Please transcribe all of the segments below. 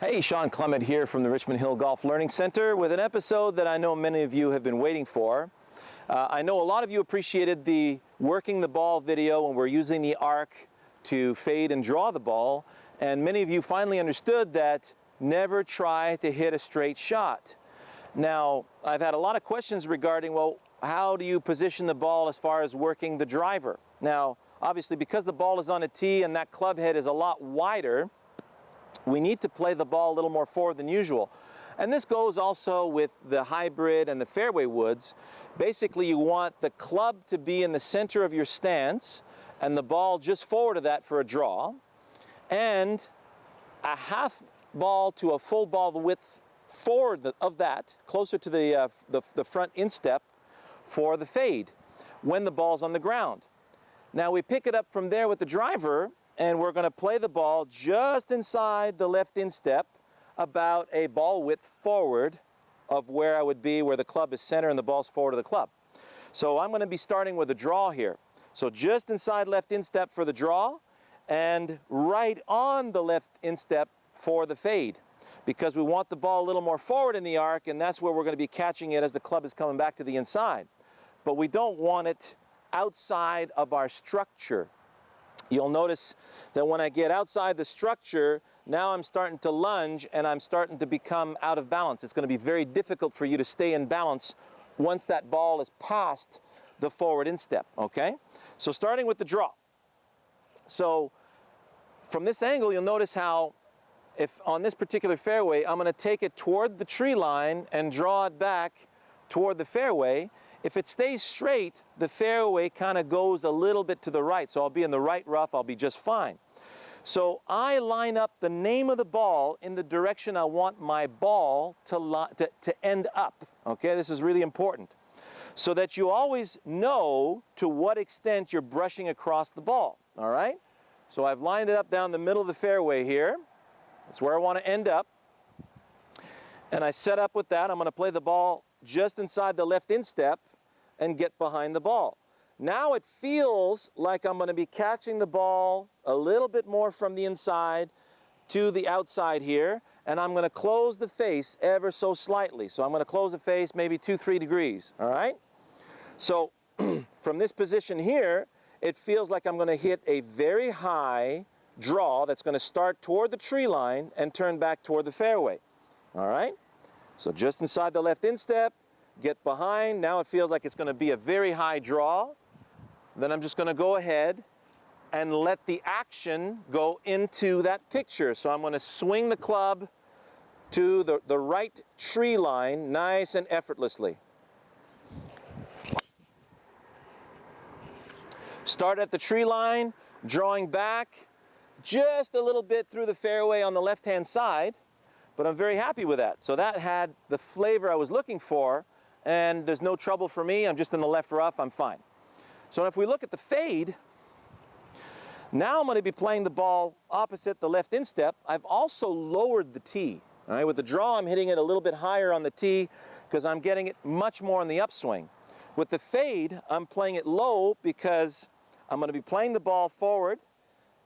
Hey, Shawn Clement here from the Richmond Hill Golf Learning Center with an episode that I know many of you have been waiting for. I know a lot of you appreciated the working the ball video when we're using the arc to fade and draw the ball, and many of you finally understood that never try to hit a straight shot. Now, I've had a lot of questions regarding, well, how do you position the ball as far as working the driver? Now, obviously, because the ball is on a tee and that club head is a lot wider, we need to play the ball a little more forward than usual. And this goes also with the hybrid and the fairway woods. Basically, you want the club to be in the center of your stance and the ball just forward of that for a draw, and a half ball to a full ball width forward of that, closer to the front instep for the fade when the ball's on the ground. Now we pick it up from there with the driver, and we're going to play the ball just inside the left instep, about a ball width forward of where I would be, where the club is center and the ball's forward of the club. So I'm going to be starting with a draw here. So just inside left instep for the draw, and right on the left instep for the fade, because we want the ball a little more forward in the arc, and that's where we're going to be catching it as the club is coming back to the inside. But we don't want it outside of our structure. You'll notice that when I get outside the structure, now I'm starting to lunge and I'm starting to become out of balance. It's going to be very difficult for you to stay in balance once that ball is past the forward instep, okay? So starting with the draw. So from this angle, you'll notice how if on this particular fairway, I'm going to take it toward the tree line and draw it back toward the fairway. If it stays straight, the fairway kind of goes a little bit to the right, so I'll be in the right rough, I'll be just fine. So I line up the name of the ball in the direction I want my ball to end up, okay? This is really important, so that you always know to what extent you're brushing across the ball, all right? So I've lined it up down the middle of the fairway here. That's where I want to end up. And I set up with that. I'm going to play the ball just inside the left instep and get behind the ball. Now it feels like I'm going to be catching the ball a little bit more from the inside to the outside here, and I'm going to close the face ever so slightly. So I'm going to close the face maybe 2-3 degrees, all right? So from this position here, it feels like I'm going to hit a very high draw that's going to start toward the tree line and turn back toward the fairway, all right? So just inside the left instep, get behind. Now it feels like it's going to be a very high draw. Then I'm just going to go ahead and let the action go into that picture. So I'm going to swing the club to the right tree line nice and effortlessly. Start at the tree line, drawing back just a little bit through the fairway on the left-hand side, but I'm very happy with that. So that had the flavor I was looking for, and there's no trouble for me. I'm just in the left rough, I'm fine. So if we look at the fade, now I'm going to be playing the ball opposite the left instep. I've also lowered the tee. All right, with the draw, I'm hitting it a little bit higher on the tee because I'm getting it much more on the upswing. With the fade, I'm playing it low because I'm going to be playing the ball forward,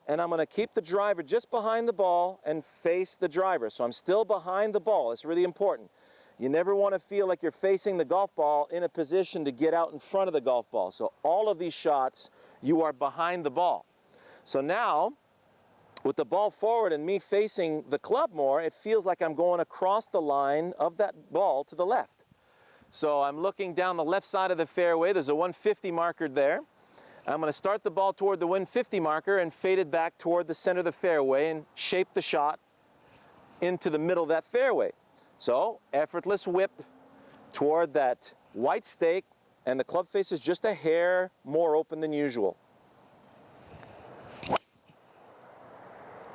and I'm going to keep the driver just behind the ball and face the driver. So I'm still behind the ball. It's really important. You never want to feel like you're facing the golf ball in a position to get out in front of the golf ball. So all of these shots, you are behind the ball. So now, with the ball forward and me facing the club more, it feels like I'm going across the line of that ball to the left. So I'm looking down the left side of the fairway. There's a 150 marker there. I'm going to start the ball toward the 150 marker and fade it back toward the center of the fairway and shape the shot into the middle of that fairway. So, effortless whip toward that white stake, and the club face is just a hair more open than usual.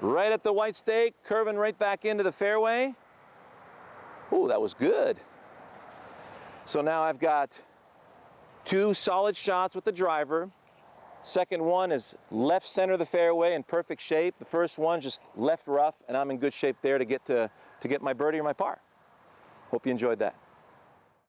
Right at the white stake, curving right back into the fairway. Ooh, that was good. So now I've got two solid shots with the driver. Second one is left center of the fairway in perfect shape. The first one just left rough, and I'm in good shape there to get my birdie or my par. Hope you enjoyed that.